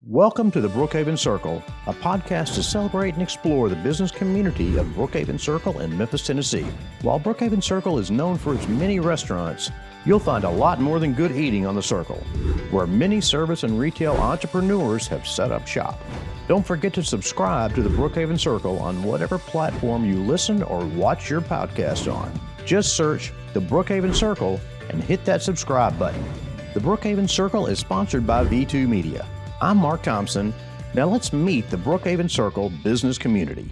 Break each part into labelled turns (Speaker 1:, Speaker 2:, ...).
Speaker 1: Welcome to the Brookhaven Circle, a podcast to celebrate and explore the business community of Brookhaven Circle in Memphis, Tennessee. While Brookhaven Circle is known for its many restaurants, you'll find a lot more than good eating on the Circle, where many service and retail entrepreneurs have set up shop. Don't forget to subscribe to the Brookhaven Circle on whatever platform you listen or watch your podcast on. Just search the Brookhaven Circle and hit that subscribe button. The Brookhaven Circle is sponsored by V2 Media. I'm Mark Thompson. Now let's meet the Brookhaven Circle business community.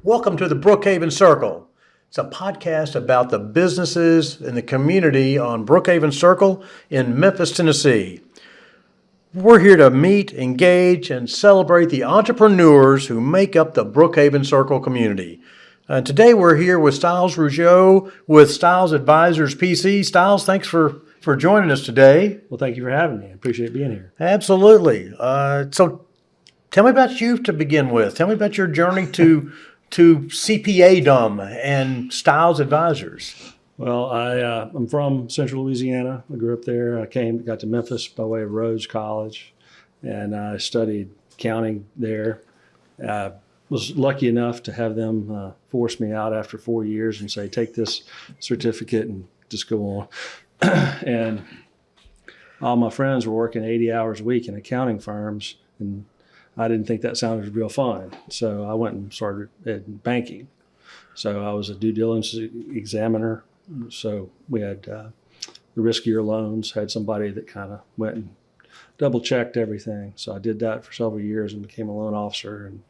Speaker 1: Welcome to the Brookhaven Circle. It's a podcast about the businesses and the community on Brookhaven Circle in Memphis, Tennessee. We're here to meet, engage, and celebrate the entrepreneurs who make up the Brookhaven Circle community. Today we're here with Stiles Rougeau with Stiles Advisors PC. Stiles, thanks for joining us today.
Speaker 2: Well, thank you for having me. I appreciate being here.
Speaker 1: Absolutely. So tell me about you to begin with. Tell me about your journey to CPA-dom and Stiles Advisors.
Speaker 2: Well, I'm from Central Louisiana. I grew up there. I got to Memphis by way of Rhodes College, and I studied accounting there. Was lucky enough to have them force me out after 4 years and say, take this certificate and just go on. And all my friends were working 80 hours a week in accounting firms, and I didn't think that sounded real fun. So I went and started in banking. So I was a due diligence examiner. So we had the riskier loans, had somebody that kind of went and double checked everything. So I did that for several years and became a loan officer, and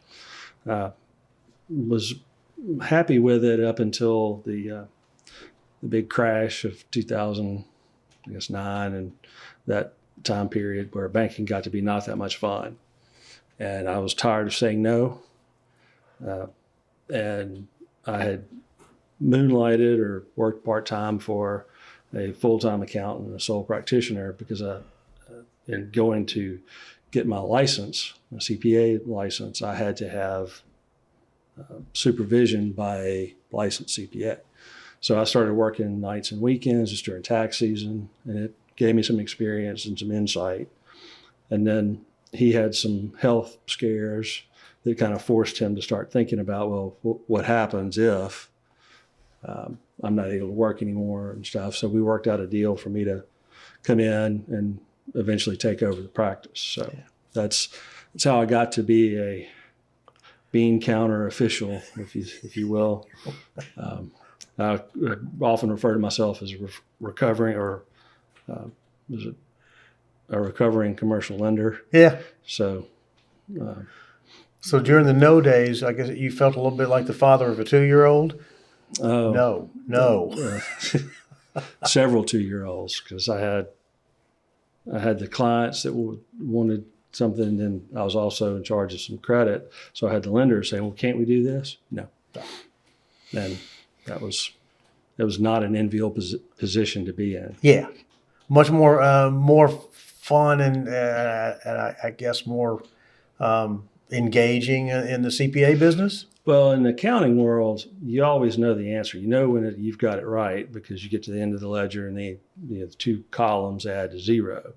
Speaker 2: was happy with it up until the big crash of 2009 and that time period where banking got to be not that much fun. And I was tired of saying no. And I had moonlighted or worked part-time for a full-time accountant and a sole practitioner because in going to get my license, my CPA license, I had to have supervision by a licensed CPA. So I started working nights and weekends just during tax season, and it gave me some experience and some insight. And then he had some health scares that kind of forced him to start thinking about, well, what happens if I'm not able to work anymore and stuff. So we worked out a deal for me to come in and eventually take over the practice. So that's how I got to be a bean counter official, if you will. I often refer to myself as a recovering commercial lender.
Speaker 1: Yeah.
Speaker 2: So
Speaker 1: during the no days, I guess you felt a little bit like the father of a 2-year-old? No.
Speaker 2: Several 2-year-olds, because I had the clients that wanted something, and I was also in charge of some credit. So I had the lenders saying, well, can't we do this? No. And it was not an enviable position to be in.
Speaker 1: Yeah, much more fun and I guess more engaging in the CPA business.
Speaker 2: Well, in the accounting world, you always know the answer. You know when you've got it right because you get to the end of the ledger and the two columns add to zero.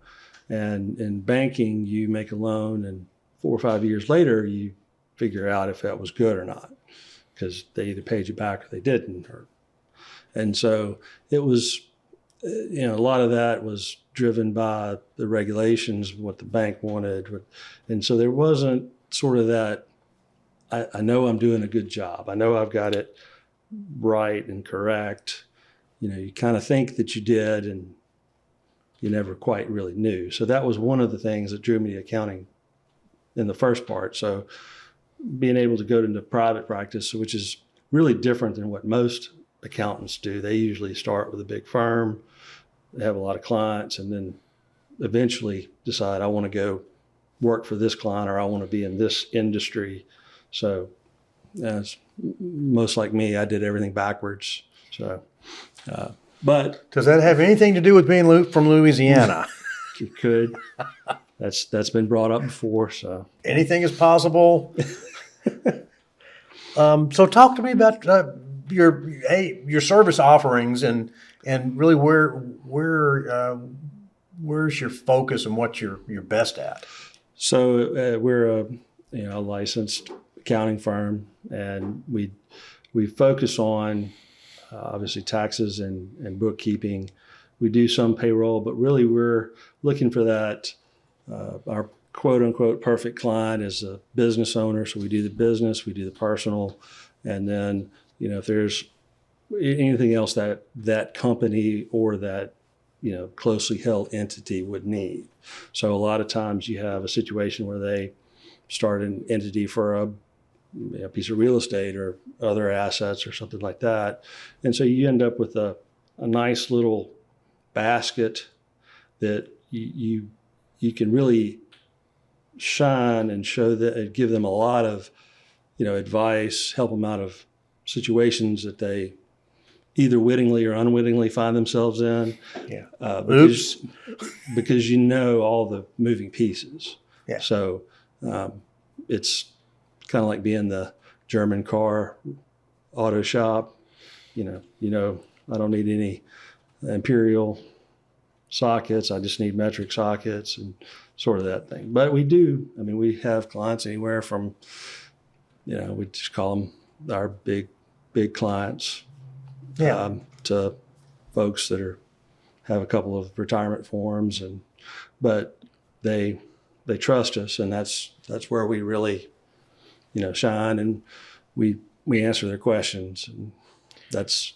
Speaker 2: And in banking, you make a loan, and 4 or 5 years later, you figure out if that was good or not, because they either paid you back or they didn't. And so it was, a lot of that was driven by the regulations, what the bank wanted. And so there wasn't sort of that, I know I'm doing a good job. I know I've got it right and correct. You kind of think that you did, and you never quite really knew. So that was one of the things that drew me to accounting in the first part. So being able to go into private practice, which is really different than what most accountants do. They usually start with a big firm, they have a lot of clients, and then eventually decide, I want to go work for this client, or I want to be in this industry. So it's most like me, I did everything backwards. So, but
Speaker 1: does that have anything to do with being from Louisiana?
Speaker 2: It could. That's been brought up before. So
Speaker 1: anything is possible. So talk to me about your service offerings and really where's your focus and what you're best at.
Speaker 2: So we're a licensed accounting firm, and we focus on obviously taxes and bookkeeping. We do some payroll, but really we're looking for that. Our quote unquote perfect client is a business owner. So we do the business, we do the personal, and then, if there's anything else that company or that, closely held entity would need. So a lot of times you have a situation where they start an entity for a piece of real estate or other assets or something like that. And so you end up with a nice little basket that you can really shine and show that and give them a lot of, advice, help them out of situations that they either wittingly or unwittingly find themselves in.
Speaker 1: Yeah.
Speaker 2: Because all the moving pieces.
Speaker 1: Yeah.
Speaker 2: So it's kind of like being the German car auto shop. I don't need any imperial sockets. I just need metric sockets and sort of that thing. But we have clients anywhere from, we just call them our big clients.
Speaker 1: Yeah.
Speaker 2: To folks that have a couple of retirement forms, but they trust us, and that's where we really, shine, and we answer their questions, and that's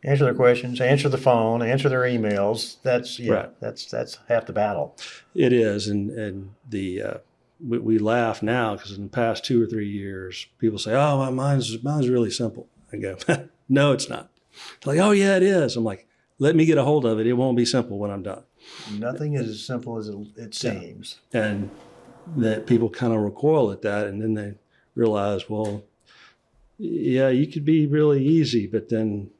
Speaker 1: answer their questions, answer the phone, answer their emails. That's
Speaker 2: right.
Speaker 1: That's half the battle.
Speaker 2: It is, and we laugh now because in the past 2 or 3 years, people say, "Oh, mine's really simple." I go, "No, it's not." They're like, "Oh, yeah, it is." I'm like, "Let me get a hold of it. It won't be simple when I'm done."
Speaker 1: Nothing is as simple as it seems.
Speaker 2: And that people kind of recoil at that, and then they realize, well, yeah, you could be really easy, but then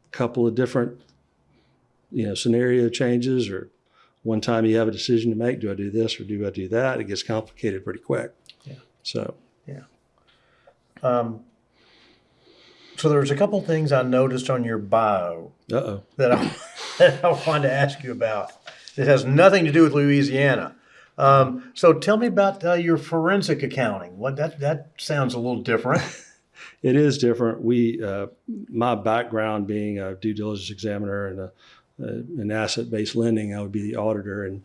Speaker 2: a couple of different, scenario changes, or one time you have a decision to make, do I do this or do I do that? It gets complicated pretty quick.
Speaker 1: Yeah.
Speaker 2: So.
Speaker 1: Yeah. So there's a couple things I noticed on your bio that I wanted to ask you about. It has nothing to do with Louisiana. So tell me about your forensic accounting. That sounds a little different.
Speaker 2: It is different. My background being a due diligence examiner and an asset-based lending, I would be the auditor, and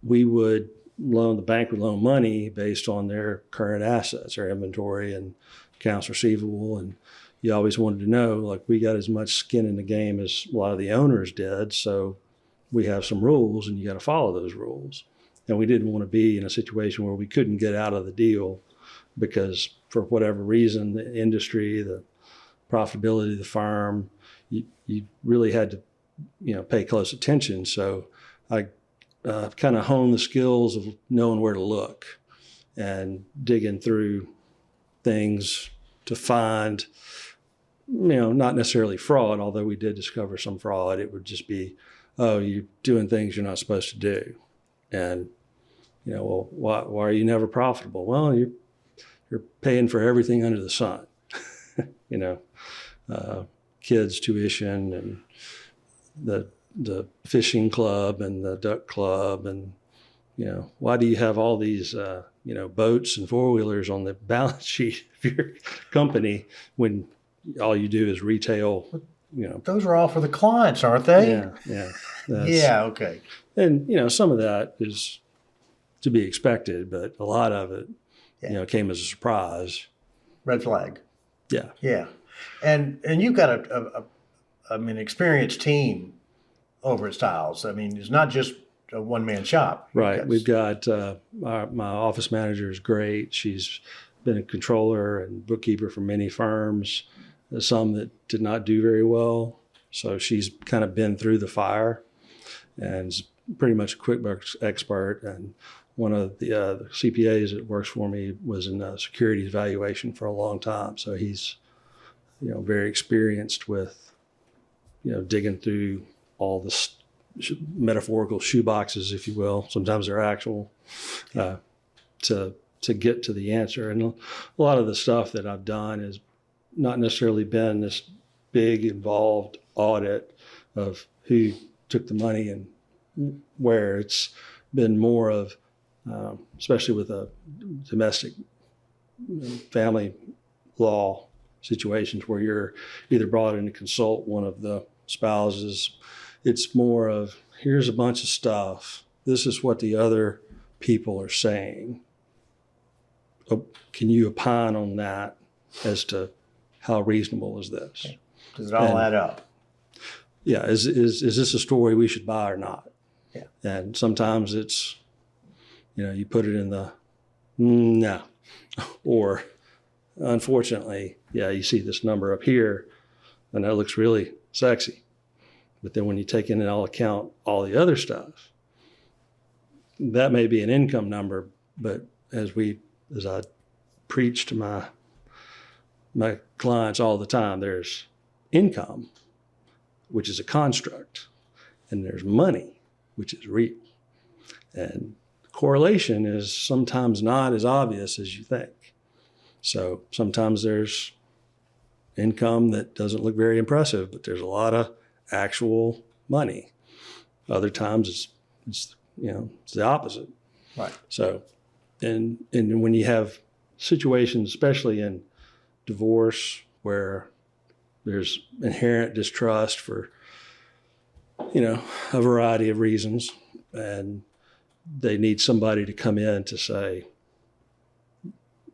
Speaker 2: the bank would loan money based on their current assets, their inventory and accounts receivable, and you always wanted to know, like, we got as much skin in the game as a lot of the owners did. So we have some rules and you got to follow those rules. And we didn't want to be in a situation where we couldn't get out of the deal because for whatever reason, the industry, the profitability of the firm, you really had to, pay close attention. So I kind of honed the skills of knowing where to look and digging through things to find, not necessarily fraud, although we did discover some fraud. It would just be, oh, you're doing things you're not supposed to do. And, well, why are you never profitable? Well, you're paying for everything under the sun, kids' tuition and the fishing club and the duck club. And, why do you have all these, boats and four-wheelers on the balance sheet of your company when all you do is retail,
Speaker 1: Those are all for the clients, aren't they?
Speaker 2: Yeah.
Speaker 1: Yeah, okay.
Speaker 2: And, some of that is to be expected, but a lot of it, came as a surprise.
Speaker 1: Red flag.
Speaker 2: Yeah.
Speaker 1: Yeah. And you've got an experienced team over at Stiles. I mean, it's not just a one-man shop.
Speaker 2: Right. We've got my office manager is great. She's been a controller and bookkeeper for many firms, some that did not do very well. So she's kind of been through the fire and is pretty much a QuickBooks expert. And one of the CPAs that works for me was in securities evaluation for a long time. So he's, very experienced with, digging through all the metaphorical shoe boxes, if you will. Sometimes they're actual, to get to the answer. And a lot of the stuff that I've done has not necessarily been this big involved audit of who took the money and where. It's been more of especially with a domestic family law situations where you're either brought in to consult one of the spouses. It's more of, here's a bunch of stuff. This is what the other people are saying. Can you opine on that as to how reasonable is this?
Speaker 3: Okay. Does it all add up?
Speaker 2: Yeah. Is this a story we should buy or not?
Speaker 3: Yeah.
Speaker 2: And sometimes it's, you put it in the no, or unfortunately, yeah, you see this number up here and that looks really sexy. But then when you take into account all the other stuff, that may be an income number, but as I preach to my clients all the time, there's income, which is a construct, and there's money, which is real. And correlation is sometimes not as obvious as you think. So sometimes there's income that doesn't look very impressive, but there's a lot of actual money. Other times it's the opposite.
Speaker 3: Right.
Speaker 2: So, and when you have situations, especially in divorce, where there's inherent distrust for, a variety of reasons, and they need somebody to come in to say,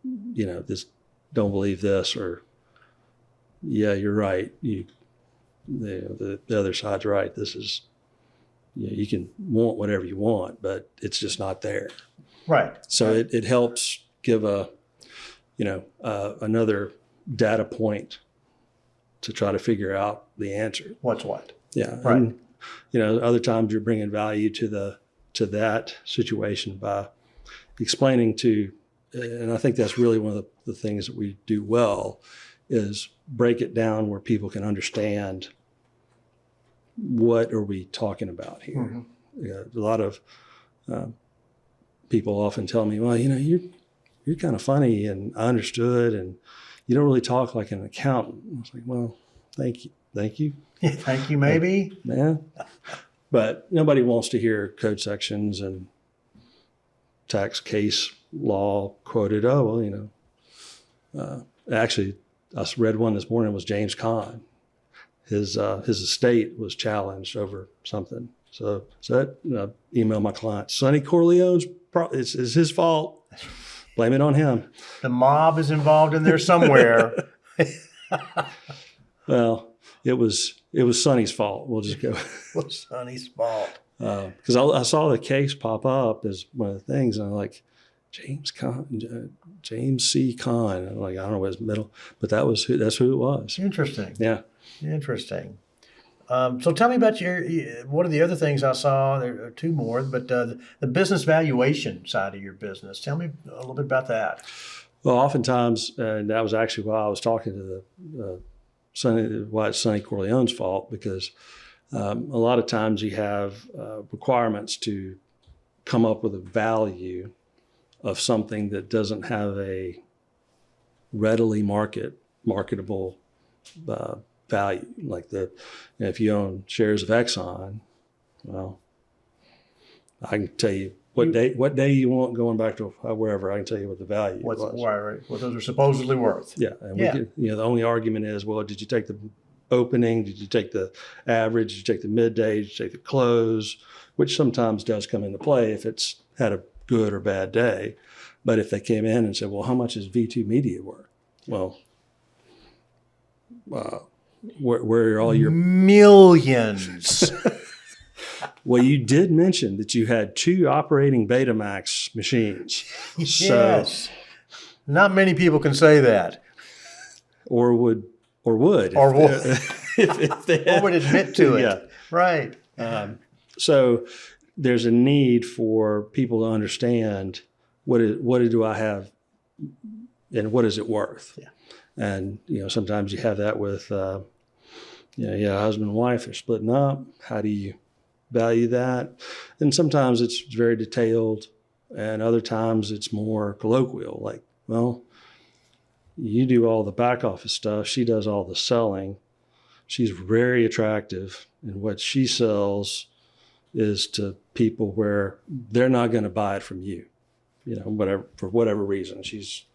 Speaker 2: this, don't believe this, or yeah, you're right. The other side's right. This is, you can want whatever you want, but it's just not there.
Speaker 3: Right.
Speaker 2: So it helps give another data point to try to figure out the answer.
Speaker 3: What's what?
Speaker 2: Yeah.
Speaker 3: Right.
Speaker 2: And, other times you're bringing value to that situation by explaining to, and I think that's really one of the things that we do well, is break it down where people can understand what are we talking about here. Mm-hmm. Yeah, a lot of people often tell me, well, you're kind of funny, and I understood, and you don't really talk like an accountant. I was like, well, thank you.
Speaker 3: Yeah, thank you, maybe.
Speaker 2: Yeah. But nobody wants to hear code sections and tax case law quoted. Oh, well, actually, I read one this morning. It was James Caan. His estate was challenged over something. So that emailed my client. Sonny Corleone's it's his fault. Blame it on him.
Speaker 3: The mob is involved in there somewhere.
Speaker 2: Well, it was Sonny's fault. We'll just go.
Speaker 3: It was Sonny's fault.
Speaker 2: Because I saw the case pop up as one of the things, and I'm like, James C. Caan. I'm like, I don't know what his middle, but that's who it was.
Speaker 3: Interesting.
Speaker 2: Yeah.
Speaker 3: Interesting. So tell me about one of the other things I saw. There are two more, but the business valuation side of your business. Tell me a little bit about that.
Speaker 2: Well, oftentimes, and that was actually why I was talking to why it's Sonny Corleone's fault, because a lot of times you have requirements to come up with a value of something that doesn't have a readily marketable value. Like if you own shares of Exxon, well, I can tell you what day you want, going back to wherever, I can tell you what the value was.
Speaker 3: What those are supposedly worth.
Speaker 2: Yeah. And the only argument is, well, did you take the opening? Did you take the average? Did you take the midday? Did you take the close? Which sometimes does come into play if it's had a good or bad day. But if they came in and said, well, how much is V2 Media worth? Well, where are all your
Speaker 3: millions?
Speaker 2: Well, you did mention that you had 2 operating Betamax machines.
Speaker 3: Yes. Not many people can say that.
Speaker 2: Or would
Speaker 3: If they had, or would admit to it.
Speaker 2: Yeah.
Speaker 3: Right.
Speaker 2: So there's a need for people to understand what do I have and what is it worth?
Speaker 3: Yeah.
Speaker 2: And, sometimes you have that with, husband and wife are splitting up. How do you value that? And sometimes it's very detailed, and other times it's more colloquial. Like, well, you do all the back office stuff. She does all the selling. She's very attractive, and what she sells is to people where they're not going to buy it from you. whatever, for whatever reason, she's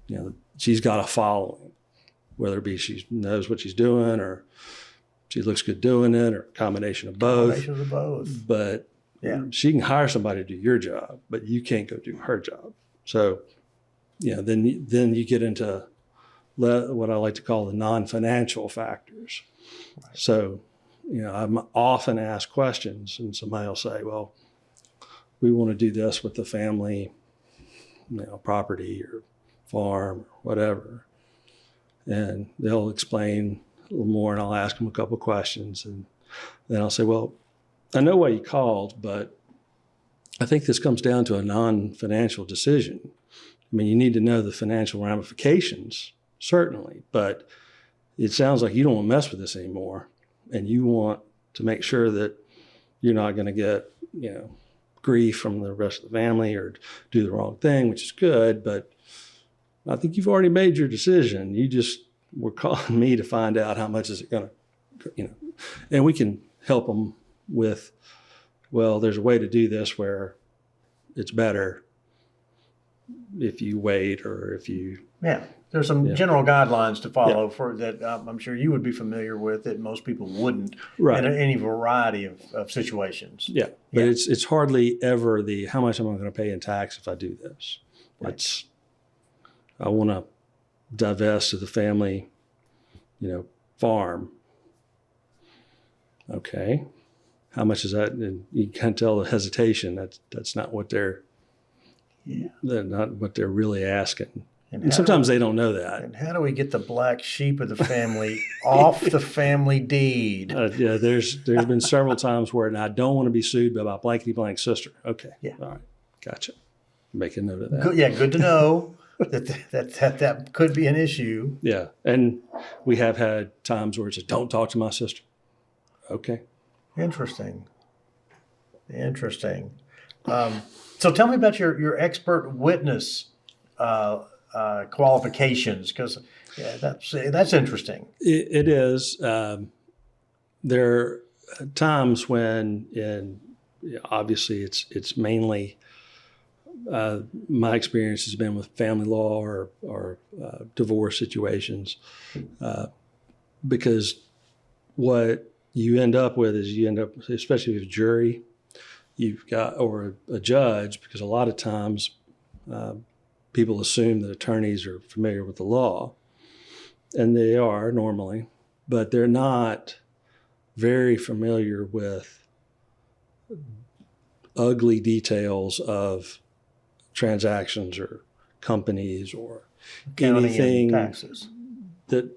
Speaker 2: got a following, whether it be she knows what she's doing or she looks good doing it or a combination of both.
Speaker 3: Combination of both.
Speaker 2: But she can hire somebody to do your job, but you can't go do her job. So, then you get into what I like to call the non-financial factors. Right. So, I'm often asked questions, and somebody will say, well, we want to do this with the family, property or farm or whatever. And they'll explain a little more, and I'll ask them a couple of questions. And then I'll say, well, I know why you called, but I think this comes down to a non-financial decision. I mean, you need to know the financial ramifications, certainly, but it sounds like you don't want to mess with this anymore, and you want to make sure that you're not going to get, grief from the rest of the family or do the wrong thing, which is good, but I think you've already made your decision. You just were calling me to find out how much is it going to, and we can help them with, well, there's a way to do this where it's better if you wait or if you. Yeah,
Speaker 3: there's some general guidelines to follow for that. I'm sure you would be familiar with that most people wouldn't in any variety of situations.
Speaker 2: Yeah, but it's hardly ever the how much am I going to pay in tax if I do this. Right. I want to divest of the family, farm. Okay. How much is that? And you can tell the hesitation. That's not what they're not what they're really asking. And sometimes they don't know that.
Speaker 3: And how do we get the black sheep of the family off the family deed?
Speaker 2: There's been several times where I don't want to be sued by my blankety blank sister. Okay. Yeah. All right. Gotcha. Make a note of that.
Speaker 3: Good to know that could be an issue.
Speaker 2: Yeah. And we have had times where it's don't talk to my sister. Okay.
Speaker 3: Interesting. So tell me about your expert witness qualifications, because that's interesting.
Speaker 2: It is. There are times when, obviously, it's mainly my experience has been with family law or divorce situations, because what you end up with is especially with a jury, you've got, or a judge, because a lot of times people assume that attorneys are familiar with the law, and they are normally, but they're not very familiar with ugly details of transactions or companies or anything that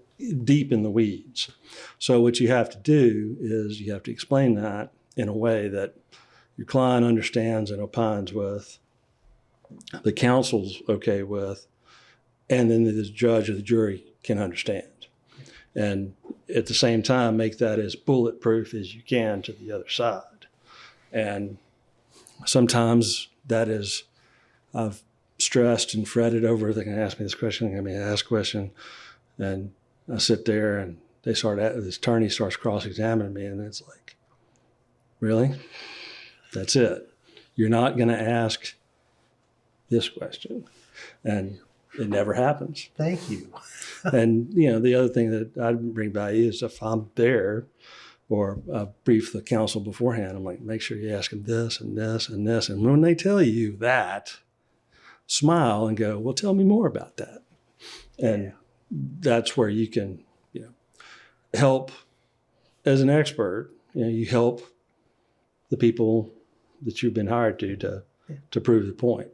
Speaker 2: deep in the weeds. So what you have to do is you have to explain that in a way that your client understands and opines with, the counsel's okay with, and then the judge or the jury can understand. And at the same time, make that as bulletproof as you can to the other side. And sometimes that is, I've stressed and fretted over, they're going to ask me this question, they're going to ask a question, and I sit there and this attorney starts cross-examining me, and it's like, really? That's it. You're not going to ask this question. And it never happens.
Speaker 3: Thank you.
Speaker 2: And, the other thing that I'd bring value is if I'm there or I brief the counsel beforehand, I'm like, make sure you ask them this and this and this. And when they tell you that, smile and go, well, tell me more about that. And that's where you can, help as an expert. You help the people that you've been hired to prove the point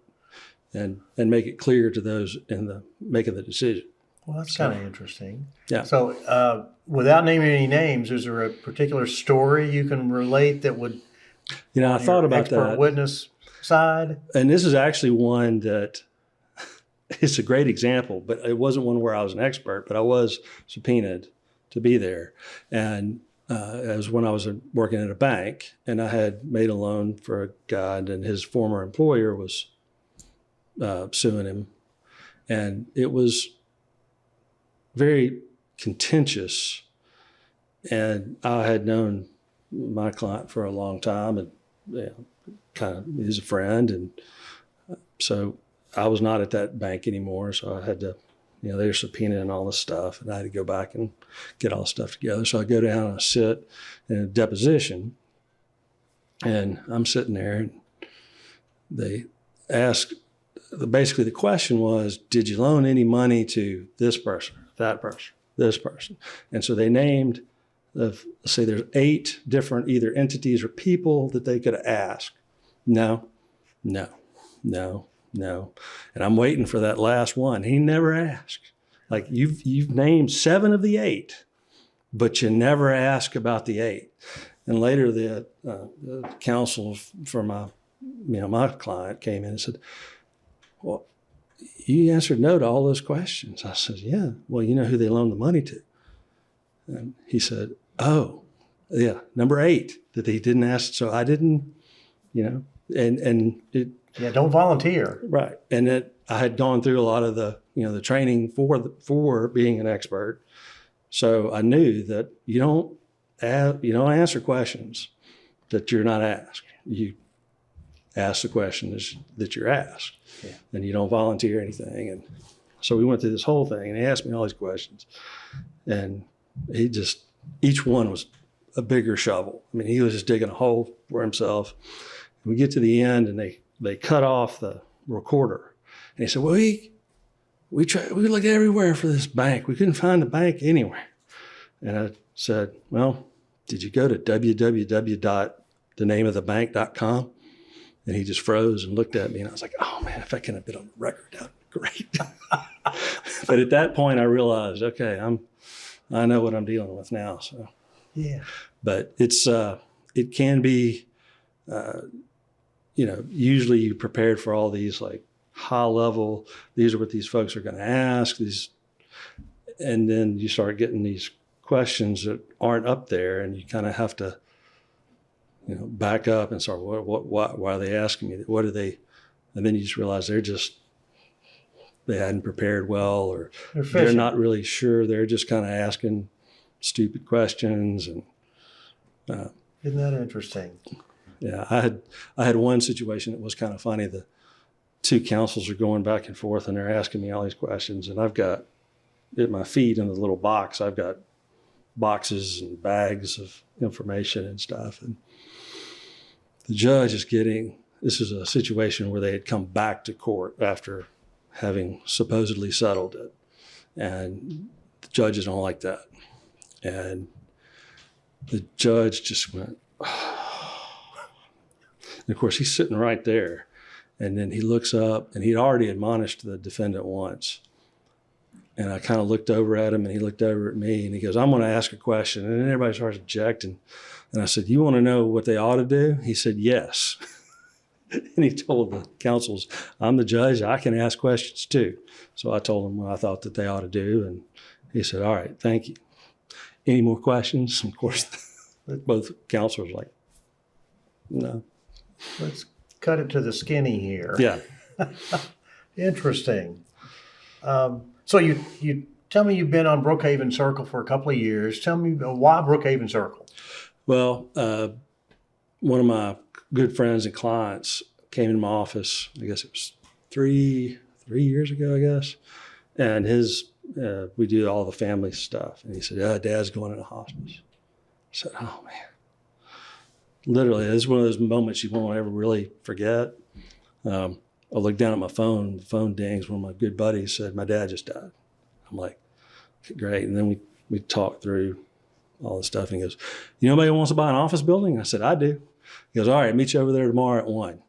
Speaker 2: and make it clear to those in the making the decision.
Speaker 3: Well, that's kind of interesting. Yeah. So without naming any names, is there a particular story you can relate that would,
Speaker 2: I thought about that.
Speaker 3: Expert witness side?
Speaker 2: And this is actually one that it's a great example, but it wasn't one where I was an expert, but I was subpoenaed to be there. And it was when I was working at a bank, and I had made a loan for a guy, and his former employer was suing him. And it was very contentious. And I had known my client for a long time, and kind of he's a friend. And So I was not at that bank anymore. So I had to, they were subpoenaing all this stuff, and I had to go back and get all the stuff together. So I go down and I sit in a deposition, and I'm sitting there, and they ask, basically the question was, did you loan any money to this person, that person, this person? And so they named, say there's 8 different either entities or people that they could ask. No. And I'm waiting for that last one. He never asked. Like, you've named 7 of the 8, but you never ask about the 8. And later the counsel for my client came in and said, well, you answered no to all those questions. I said, yeah. Well, you know who they loaned the money to? And he said, oh, yeah, number 8 that he didn't ask. So I didn't, and it.
Speaker 3: Yeah, don't volunteer.
Speaker 2: Right. And I had gone through a lot of the, the training for being an expert. So I knew that you don't answer questions that you're not asked. You ask the questions that you're asked, and you don't volunteer anything. And so we went through this whole thing, and he asked me all these questions, and each one was a bigger shovel. I mean, he was just digging a hole for himself. We get to the end, and they cut off the recorder, and he said, well, we looked everywhere for this bank. We couldn't find the bank anywhere. And I said, well, did you go to www.thenameofthebank.com? And he just froze and looked at me, and I was like, oh man, if I can have been on the record, that would be great. But at that point I realized, okay, I know what I'm dealing with now. So
Speaker 3: yeah.
Speaker 2: But it can be, usually you prepared for all these like high level, these are what these folks are going to ask, and then you start getting these questions that aren't up there, and you kind of have to, back up and start, why are they asking me? What are they? And then you just realize they hadn't prepared well, or they're not really sure. They're just kind of asking stupid questions. And
Speaker 3: isn't that interesting?
Speaker 2: Yeah, I had one situation that was kind of funny. The 2 counsels are going back and forth, and they're asking me all these questions, and I've got at my feet in the little box, I've got boxes and bags of information and stuff. And the judge this is a situation where they had come back to court after having supposedly settled it. And the judges don't like that. And the judge just went, and of course he's sitting right there. And then he looks up, and he'd already admonished the defendant once. And I kind of looked over at him, and he looked over at me, and he goes, I'm going to ask a question. And then everybody starts objecting. And I said, you want to know what they ought to do? He said, yes. And he told the counsels, I'm the judge. I can ask questions too. So I told him what I thought that they ought to do. And he said, all right, thank you. Any more questions? And of course, both counselors were like, no.
Speaker 3: Let's cut it to the skinny here.
Speaker 2: Yeah.
Speaker 3: Interesting. So you tell me you've been on Brookhaven Circle for a couple of years. Tell me why Brookhaven Circle?
Speaker 2: Well, one of my good friends and clients came into my office, I guess it was three years ago, I guess. And we do all the family stuff. And he said, Dad's going into hospice. I said, oh man. Literally, it's one of those moments you won't ever really forget. I looked down at my phone, the phone dings. One of my good buddies said, my dad just died. I'm like, okay, great. And then we talked through all the stuff. And he goes, you know anybody who wants to buy an office building? I said, I do. He goes, all right, meet you over there tomorrow at 1.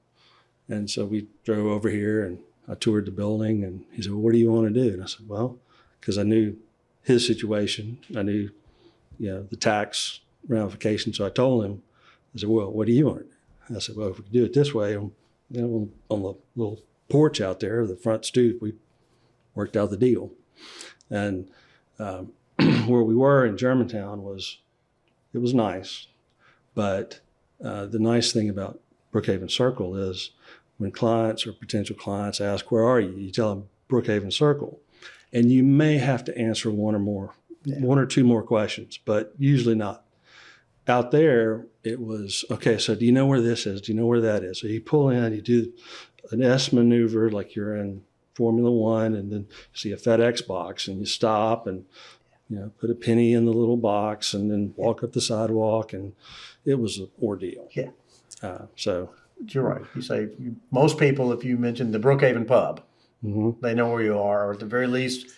Speaker 2: And so we drove over here, and I toured the building. And he said, well, what do you want to do? And I said, well, because I knew his situation. I knew, the tax ramifications. So I told him, I said, well, what do you want to do? I said, well, if we could do it this way, on the little porch out there, the front stoop, we worked out the deal. And where we were in Germantown was nice. But the nice thing about Brookhaven Circle is when clients or potential clients ask, where are you? You tell them Brookhaven Circle. And you may have to answer one or two more questions, but usually not. Out there, it was, okay, so do you know where this is? Do you know where that is? So you pull in, you do an S maneuver, like you're in Formula One, and then you see a FedEx box, and you stop and put a penny in the little box, and then walk up the sidewalk, and it was an ordeal.
Speaker 3: Yeah.
Speaker 2: So
Speaker 3: you're right. You say most people, if you mention the Brookhaven pub, they know where you are, or at the very least,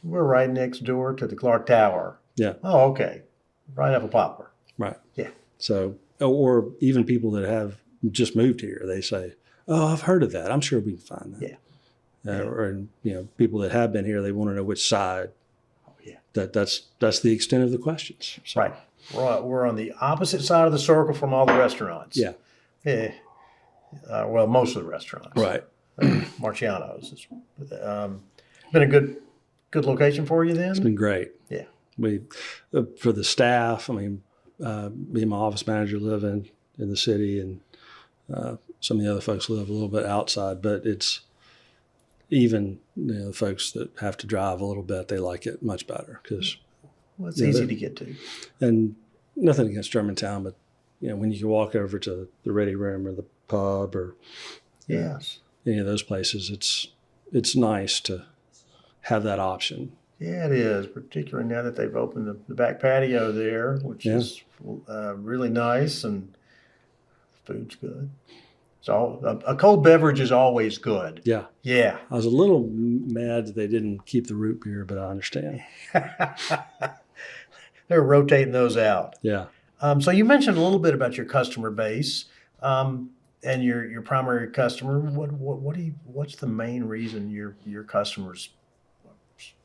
Speaker 3: we're right next door to the Clark Tower.
Speaker 2: Yeah.
Speaker 3: Oh, okay. Right up a Poplar.
Speaker 2: Right.
Speaker 3: Yeah.
Speaker 2: So, or even people that have just moved here, they say, "Oh, I've heard of that. I'm sure we can find that."
Speaker 3: Yeah.
Speaker 2: Or people that have been here, they want to know which side.
Speaker 3: Oh, yeah.
Speaker 2: That's the extent of the questions. So,
Speaker 3: Right. We're on the opposite side of the circle from all the restaurants.
Speaker 2: Yeah.
Speaker 3: Yeah. Well, most of the restaurants.
Speaker 2: Right.
Speaker 3: Marciano's. It's been a good location for you then?
Speaker 2: It's been great.
Speaker 3: Yeah.
Speaker 2: We, for the staff, I mean, me and my office manager live in the city, and some of the other folks live a little bit outside, but it's even, the folks that have to drive a little bit, they like it much better because
Speaker 3: it's easy to get to.
Speaker 2: And nothing against Germantown, but when you can walk over to the Ready Room or the pub or
Speaker 3: yes,
Speaker 2: any of those places, it's nice to have that option.
Speaker 3: Yeah, it is, particularly now that they've opened the back patio there, which is really nice, and the food's good. So a cold beverage is always good.
Speaker 2: Yeah.
Speaker 3: Yeah.
Speaker 2: I was a little mad that they didn't keep the root beer, but I understand.
Speaker 3: They're rotating those out.
Speaker 2: Yeah.
Speaker 3: So you mentioned a little bit about your customer base and your primary customer. What's the main reason your customers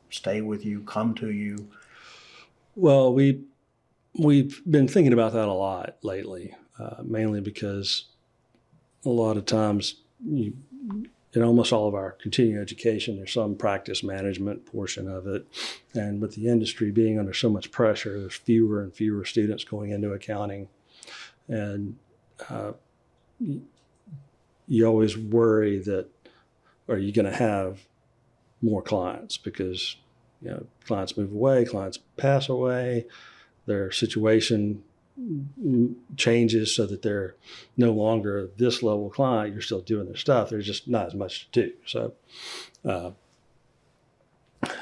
Speaker 3: stay with you, come to you? Well,
Speaker 2: we've been thinking about that a lot lately, mainly because a lot of times in almost all of our continuing education, there's some practice management portion of it. And with the industry being under so much pressure, there's fewer and fewer students going into accounting. And you always worry that, are you going to have more clients? Because clients move away, clients pass away, their situation changes so that they're no longer this level client. You're still doing their stuff. There's just not as much to do. So,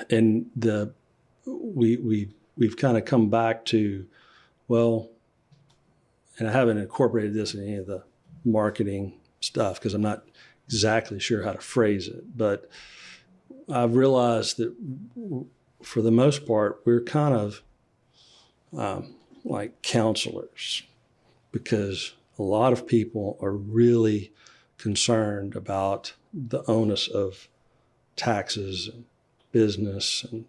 Speaker 2: and we've kind of come back to, well, and I haven't incorporated this in any of the marketing stuff because I'm not exactly sure how to phrase it, but I've realized that for the most part, we're kind of like counselors, because a lot of people are really concerned about the onus of taxes and business and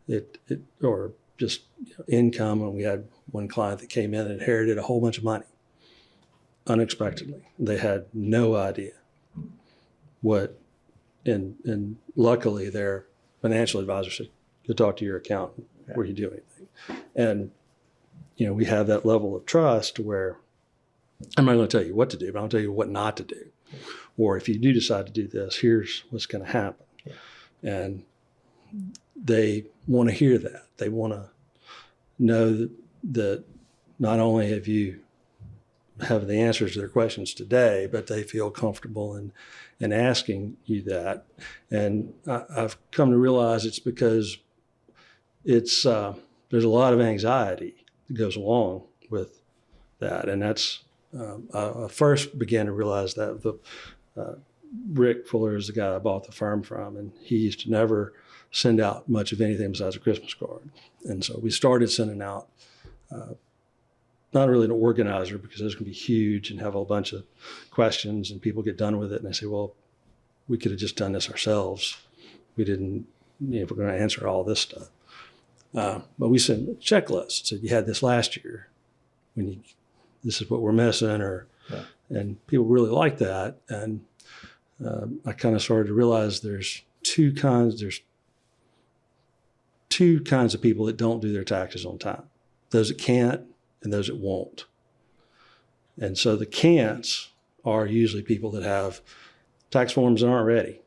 Speaker 2: it or just income. And we had one client that came in and inherited a whole bunch of money unexpectedly. They had no idea what, and luckily their financial advisor said, "Go talk to your accountant before you do anything." And we have that level of trust where I'm not going to tell you what to do, but I'll tell you what not to do. Or if you do decide to do this, here's what's going to happen. Yeah. And they want to hear that. They want to know that not only have you have the answers to their questions today, but they feel comfortable in asking you that. And I've come to realize it's because there's a lot of anxiety that goes along with that. And that's, I first began to realize that Rick Fuller is the guy I bought the firm from, and he used to never send out much of anything besides a Christmas card. And so we started sending out, not really an organizer, because those can be huge and have a bunch of questions and people get done with it. And they say, well, we could have just done this ourselves. We didn't, if we're going to answer all this stuff. But we sent a checklist. Said, you had this last year. This is what we're missing, and people really like that. And I kind of started to realize there's two kinds of people that don't do their taxes on time. Those that can't and those that won't. And so the can'ts are usually people that have tax forms that aren't ready.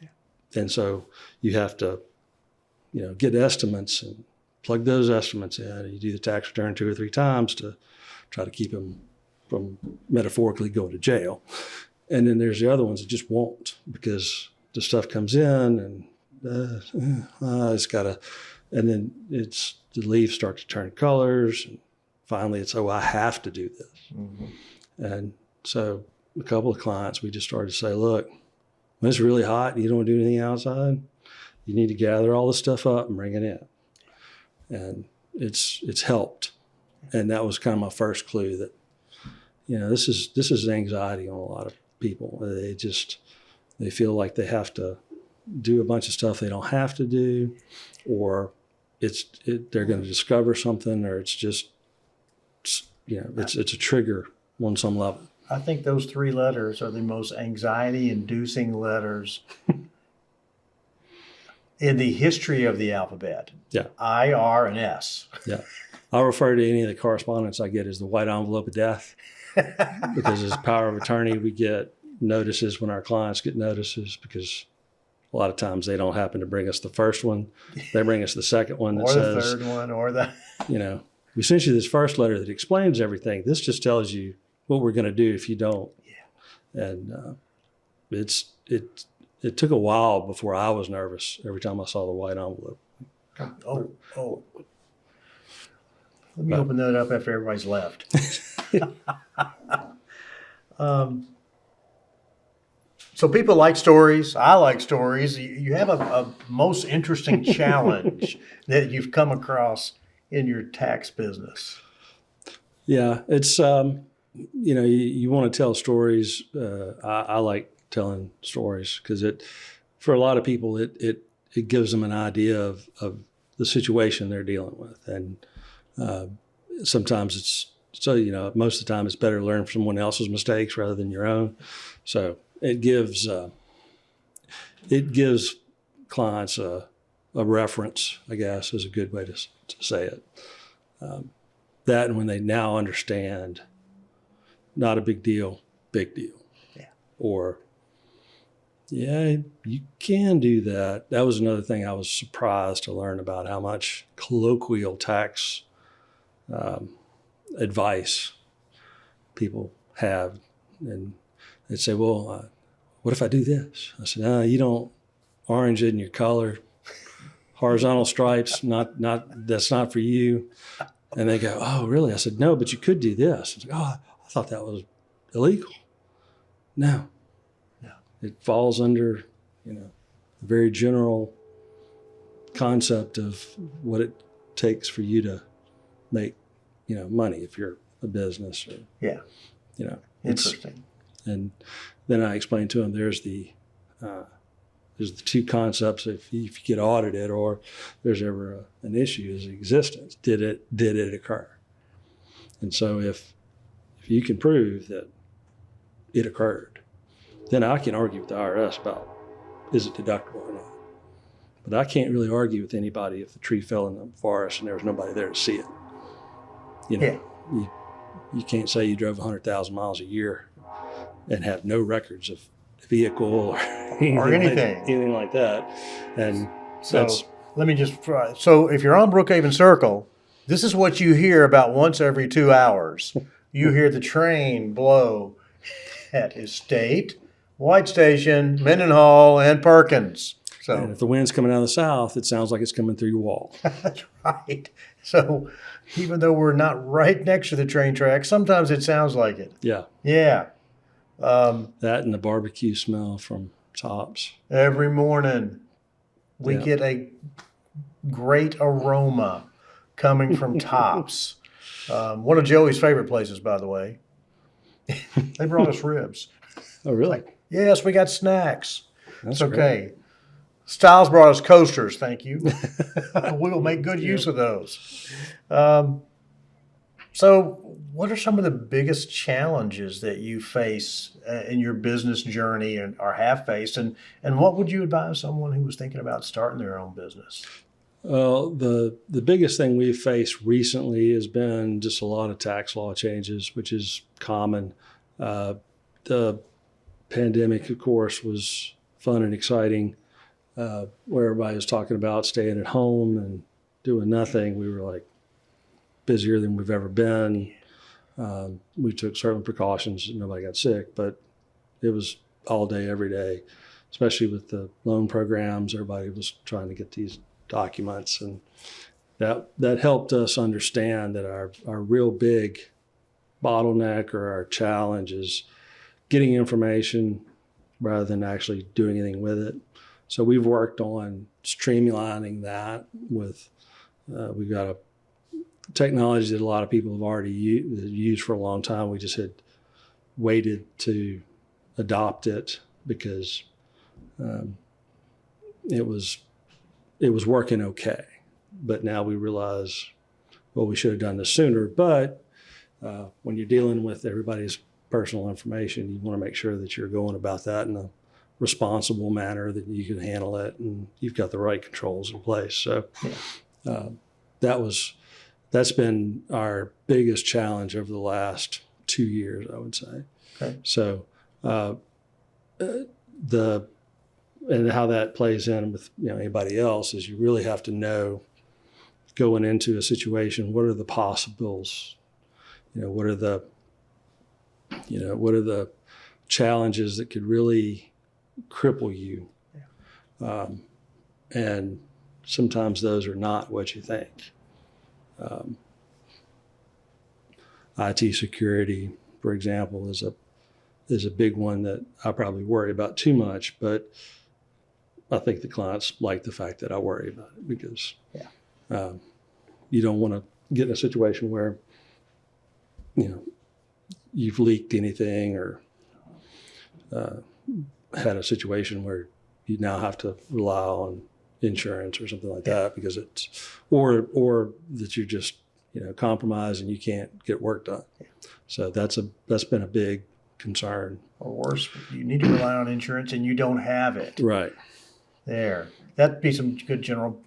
Speaker 2: Yeah. And so you have to get estimates and plug those estimates in. You do the tax return 2 or 3 times to try to keep them from metaphorically going to jail. And then there's the other ones that just won't, because the stuff comes in and it's got to, and then it's the leaves start to turn colors, and finally it's, oh, I have to do this. Mm-hmm. And so a couple of clients, we just started to say, look, when it's really hot and you don't want to do anything outside, you need to gather all this stuff up and bring it in. And it's helped. And that was kind of my first clue that, this is anxiety on a lot of people. They feel like they have to do a bunch of stuff they don't have to do, or they're going to discover something, or it's just, it's a trigger on some level.
Speaker 3: I think those 3 letters are the most anxiety-inducing letters in the history of the alphabet.
Speaker 2: Yeah.
Speaker 3: I, R, and S.
Speaker 2: Yeah. I refer to any of the correspondence I get as the white envelope of death, because as power of attorney, we get notices when our clients get notices, because a lot of times they don't happen to bring us the first one. They bring us the second one that says,
Speaker 3: or the third one, or the...
Speaker 2: we sent you this first letter that explains everything. This just tells you what we're going to do if you don't. Yeah. And it took a while before I was nervous every time I saw the white envelope.
Speaker 3: Oh. Let me open that up after everybody's left. So people like stories. I like stories. You have a most interesting challenge that you've come across in your tax business.
Speaker 2: Yeah, it's, you want to tell stories. I like telling stories because for a lot of people, it gives them an idea of the situation they're dealing with. And sometimes most of the time it's better to learn from someone else's mistakes rather than your own. So it gives clients a reference, I guess, is a good way to say it. That, and when they now understand, not a big deal, big deal.
Speaker 3: Yeah.
Speaker 2: Or, yeah, you can do that. That was another thing I was surprised to learn about, how much colloquial tax advice people have. And they'd say, well, what if I do this? I said, no, you don't orange it in your color. Horizontal stripes, that's not for you. And they go, oh, really? I said, no, but you could do this. It's like, oh, I thought that was illegal. No. It falls under, a very general concept of what it takes for you to make, money if you're a business. Or,
Speaker 3: yeah. Interesting.
Speaker 2: And then I explained to them there's the 2 concepts. If you get audited or there's ever an issue, is existence. Did it occur? And so if you can prove that it occurred, then I can argue with the IRS about is it deductible or not. But I can't really argue with anybody if the tree fell in the forest and there was nobody there to see it. You can't say you drove 100,000 miles a year and have no records of a vehicle or anything like that. And
Speaker 3: so let me just try. So if you're on Brookhaven Circle, this is what you hear about once every 2 hours. You hear the train blow at Estate, White Station, Mendenhall, and Perkins. So,
Speaker 2: and if the wind's coming out of the south, it sounds like it's coming through your wall.
Speaker 3: That's right. So even though we're not right next to the train track, sometimes it sounds like it.
Speaker 2: Yeah.
Speaker 3: Yeah.
Speaker 2: That and the barbecue smell from Tops.
Speaker 3: Every morning we get a great aroma coming from Tops. One of Joey's favorite places, by the way. They brought us ribs.
Speaker 2: Oh, really?
Speaker 3: Yes, we got snacks.
Speaker 2: That's
Speaker 3: it's okay.
Speaker 2: Great.
Speaker 3: Stiles brought us coasters. Thank you. We will make good use of those. So what are some of the biggest challenges that you face in your business journey or have faced? And what would you advise someone who was thinking about starting their own business?
Speaker 2: Well, the biggest thing we've faced recently has been just a lot of tax law changes, which is common. The pandemic, of course, was fun and exciting, where everybody was talking about staying at home and doing nothing. We were like busier than we've ever been. We took certain precautions. Nobody got sick, but it was all day, every day, especially with the loan programs. Everybody was trying to get these documents, and that helped us understand that our real big bottleneck or our challenge is getting information rather than actually doing anything with it. So we've worked on streamlining that with, we've got a technology that a lot of people have already used for a long time. We just had waited to adopt it because it was working okay. But now we realize, well, we should have done this sooner. But when you're dealing with everybody's personal information, you want to make sure that you're going about that in a responsible manner, that you can handle it and you've got the right controls in place. So that's been our biggest challenge over the last 2 years, I would say.
Speaker 3: Okay.
Speaker 2: So and how that plays in with anybody else is you really have to know going into a situation, what are the possibles? What are the challenges that could really cripple you?
Speaker 3: Yeah.
Speaker 2: And sometimes those are not what you think. IT security, for example, is a big one that I probably worry about too much, but I think the clients like the fact that I worry about it because you don't want to get in a situation where you've leaked anything or had a situation where you now have to rely on insurance or something like that because it's or that you just compromised and you can't get work done. So that's been a big concern.
Speaker 3: Or worse, you need to rely on insurance and you don't have it.
Speaker 2: Right.
Speaker 3: There. That'd be some good general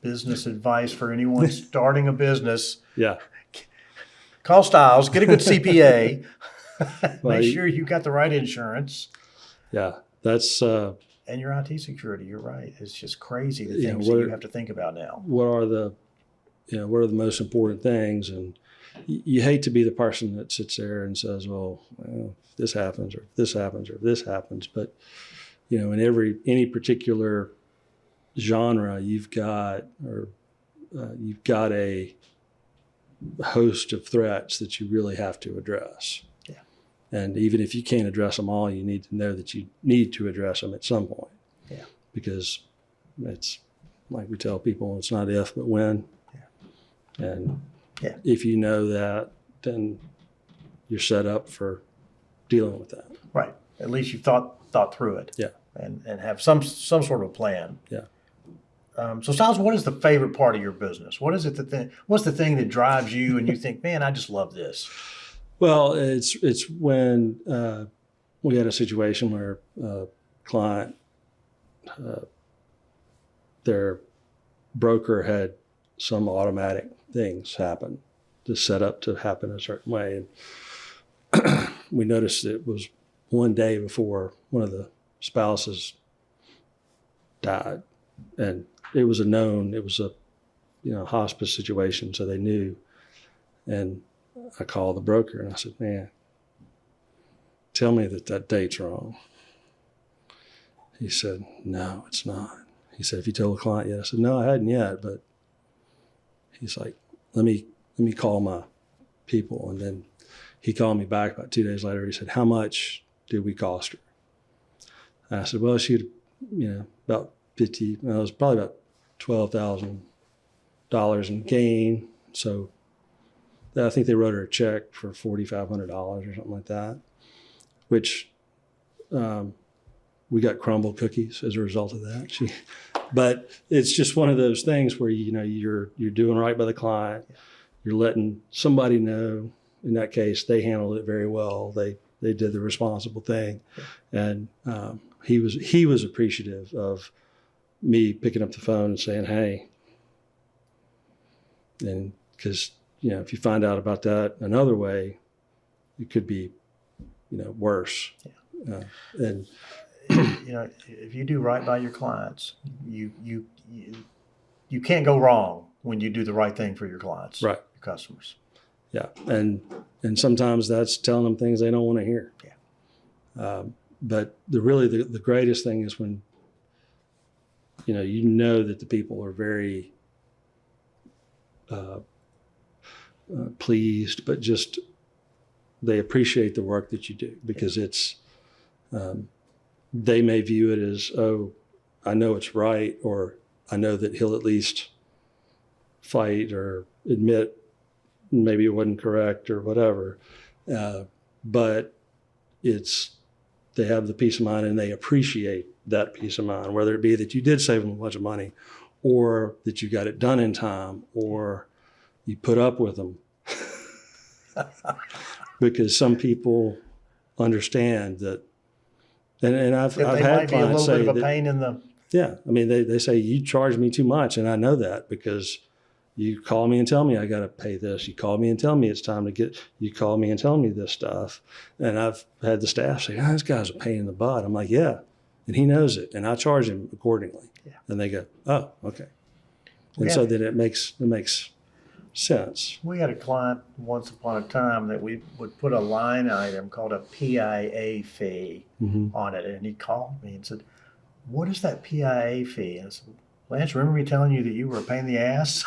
Speaker 3: business advice for anyone starting a business.
Speaker 2: Yeah.
Speaker 3: Call Stiles, get a good CPA,
Speaker 2: Well,
Speaker 3: make sure you got the right insurance.
Speaker 2: Yeah. That's
Speaker 3: and your IT security, you're right. It's just crazy the things
Speaker 2: what
Speaker 3: that you have to think about now.
Speaker 2: what are the most important things? And you hate to be the person that sits there and says, well, this happens or this happens or this happens. But, in any particular genre, you've got a host of threats that you really have to address.
Speaker 3: Yeah.
Speaker 2: And even if you can't address them all, you need to know that you need to address them at some point.
Speaker 3: Yeah.
Speaker 2: Because it's like we tell people, it's not if, but when. Yeah. And if you know that, then you're set up for dealing with that.
Speaker 3: Right. At least you've thought through it.
Speaker 2: Yeah.
Speaker 3: And have some sort of plan.
Speaker 2: Yeah.
Speaker 3: So Stiles, what is the favorite part of your business? What is it what's the thing that drives you and you think, man, I just love this?
Speaker 2: Well, it's when we had a situation where a client, their broker had some automatic things happen, just set up to happen a certain way. And we noticed it was one day before one of the spouses died. And it was a hospice situation, so they knew. And I called the broker and I said, man, tell me that date's wrong. He said, no, it's not. He said, have you told the client yet? I said, no, I hadn't yet, but he's like, let me call my people. And then he called me back about 2 days later. He said, how much did we cost her? And I said, well, she had, about it was probably about $12,000 in gain. So I think they wrote her a check for $4,500 or something like that, which we got crumble cookies as a result of that. But it's just one of those things where you're doing right by the client. You're letting somebody know. In that case, they handled it very well. They did the responsible thing, and he was appreciative of me picking up the phone and saying, hey, and because if you find out about that another way, it could be worse.
Speaker 3: Yeah.
Speaker 2: And
Speaker 3: if you do right by your clients, you can't go wrong when you do the right thing for your clients,
Speaker 2: right,
Speaker 3: your customers.
Speaker 2: Yeah, and sometimes that's telling them things they don't want to hear.
Speaker 3: Yeah.
Speaker 2: But the greatest thing is when, you know that the people are very pleased, but just they appreciate the work that you do, because it's, they may view it as, oh, I know it's right, or I know that he'll at least fight or admit maybe it wasn't correct or whatever. But they have the peace of mind, and they appreciate that peace of mind, whether it be that you did save them a bunch of money, or that you got it done in time, or you put up with them. Because some people understand that, and I've had clients say
Speaker 3: bit of a pain in the.
Speaker 2: Yeah, I mean, they say, you charge me too much, and I know that because you call me and tell me I got to pay this. You call me and tell me it's time to you call me and tell me this stuff. And I've had the staff say, this guy's a pain in the butt. I'm like, yeah, and he knows it, and I charge him accordingly. Yeah. And they go, oh, okay. And so then it makes sense.
Speaker 3: We had a client once upon a time that we would put a line item called a PIA fee on it. And he called me and said, what is that PIA fee? And I said, Lance, remember me telling you that you were a pain in the ass?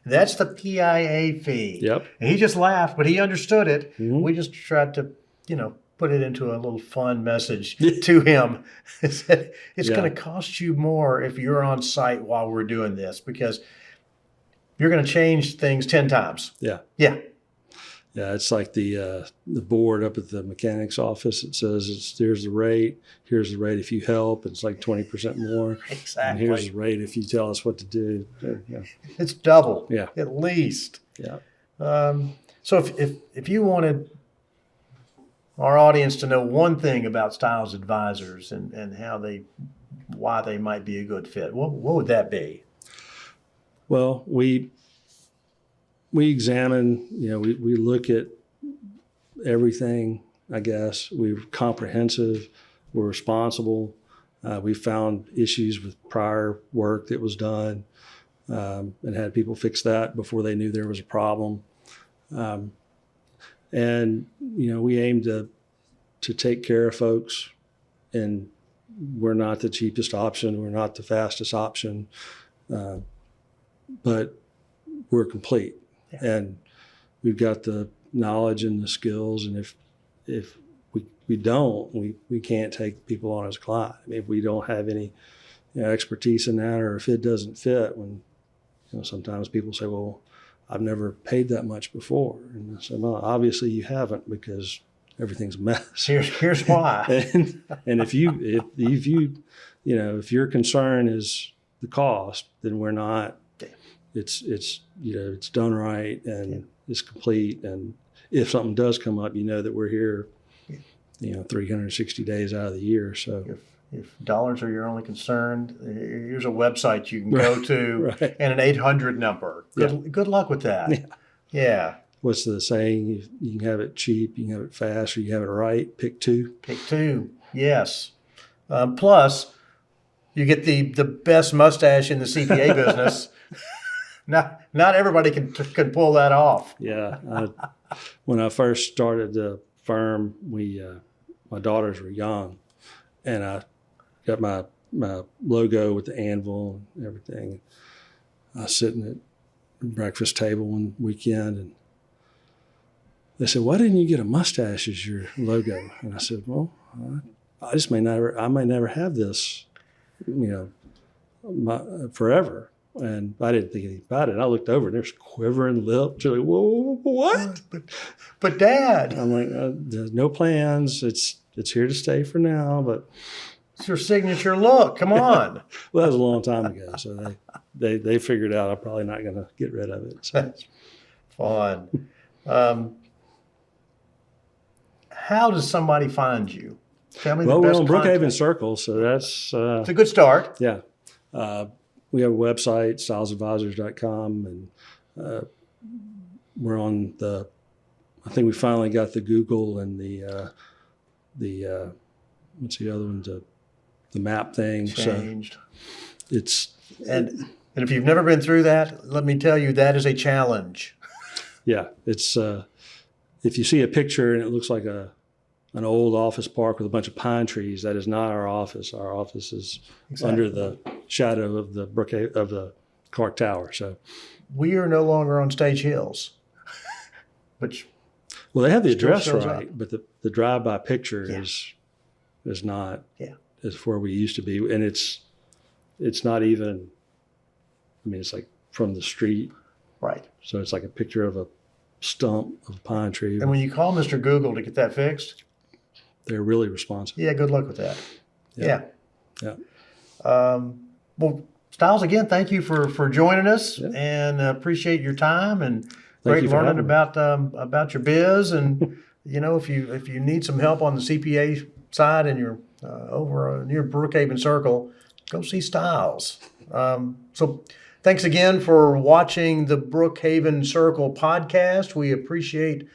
Speaker 3: That's the PIA fee.
Speaker 2: Yep.
Speaker 3: And he just laughed, but he understood it. We just tried to, put it into a little fun message to him. It's going to cost you more if you're on site while we're doing this, because you're going to change things 10 times. Yeah. Yeah.
Speaker 2: Yeah, it's like the board up at the mechanic's office. It says, here's the rate. Here's the rate if you help. It's like 20% more.
Speaker 3: Exactly.
Speaker 2: And here's the rate if you tell us what to do. Yeah.
Speaker 3: It's double.
Speaker 2: Yeah.
Speaker 3: At least.
Speaker 2: Yeah.
Speaker 3: So if you wanted our audience to know one thing about Stiles Advisors and why they might be a good fit, what would that be?
Speaker 2: Well, we examine, we look at everything, I guess. We're comprehensive. We're responsible. We found issues with prior work that was done and had people fix that before they knew there was a problem. And, we aim to take care of folks, and we're not the cheapest option. We're not the fastest option, but we're complete. Yeah. And we've got the knowledge and the skills. And if we don't, we can't take people on as a client. I mean, if we don't have any expertise in that, or if it doesn't fit, when sometimes people say, well, I've never paid that much before. And I said, well, obviously you haven't, because everything's a mess.
Speaker 3: Here's why.
Speaker 2: and if your concern is the cost, then we're not. It's done right, and it's complete. And if something does come up, that we're here, 360 days out of the year. So
Speaker 3: if dollars are your only concern, here's a website you can go to, and an 800 number. Good luck with that. Yeah.
Speaker 2: What's the saying? You can have it cheap, you can have it fast, or you can have it right. Pick two.
Speaker 3: Pick two. Yes. Plus, you get the best mustache in the CPA business. Not everybody can pull that off.
Speaker 2: Yeah. When I first started the firm, my daughters were young, and I got my logo with the anvil and everything. I was sitting at the breakfast table one weekend, and they said, "Why didn't you get a mustache as your logo?" And I said, "Well, I may never have this, forever." And I didn't think anything about it. And I looked over, and there's quivering lips. Like, whoa, what?
Speaker 3: But Dad.
Speaker 2: I'm like, there's no plans. It's here to stay for now. But
Speaker 3: it's your signature look. Come on.
Speaker 2: Well, that was a long time ago. So they figured out I'm probably not going to get rid of it. So.
Speaker 3: That's fun. How does somebody find you? Tell me the best.
Speaker 2: Well, we're on Brookhaven Circle, so that's
Speaker 3: it's a good start.
Speaker 2: Yeah. We have a website, stilesadvisors.com, and we're on I think we finally got the Google and the what's the other one, the map thing.
Speaker 3: Changed.
Speaker 2: So it's
Speaker 3: and if you've never been through that, let me tell you, that is a challenge.
Speaker 2: Yeah, it's if you see a picture and it looks like a an old office park with a bunch of pine trees. That is not our office. Our office is under the shadow of the Clark Tower. So
Speaker 3: we are no longer on Stage Hills, which
Speaker 2: well, they have the
Speaker 3: still
Speaker 2: address
Speaker 3: shows
Speaker 2: right,
Speaker 3: up.
Speaker 2: but the drive-by picture
Speaker 3: Yeah.
Speaker 2: is not
Speaker 3: Yeah.
Speaker 2: is where we used to be, and it's not even. I mean, it's like from the street,
Speaker 3: right.
Speaker 2: so it's like a picture of a stump of a pine tree.
Speaker 3: And when you call Mr. Google to get that fixed,
Speaker 2: They're really responsive.
Speaker 3: yeah, good luck with that.
Speaker 2: Yeah.
Speaker 3: Yeah.
Speaker 2: Yeah.
Speaker 3: Well, Stiles, again, thank you for joining us,
Speaker 2: Yeah.
Speaker 3: and appreciate your time, and
Speaker 2: Thank
Speaker 3: great
Speaker 2: you for
Speaker 3: learning
Speaker 2: having me.
Speaker 3: about your biz. And if you need some help on the CPA side and you're over near Brookhaven Circle, go see Stiles. So thanks again for watching the Brookhaven Circle podcast. We appreciate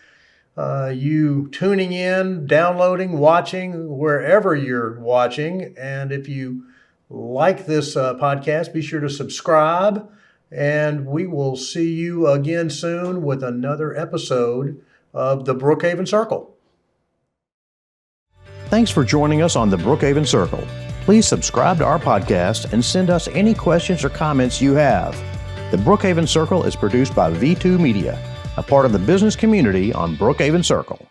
Speaker 3: you tuning in, downloading, watching, wherever you're watching. And if you like this podcast, be sure to subscribe. And we will see you again soon with another episode of the Brookhaven Circle.
Speaker 1: Thanks for joining us on the Brookhaven Circle. Please subscribe to our podcast and send us any questions or comments you have. The Brookhaven Circle is produced by V2 Media, a part of the business community on Brookhaven Circle.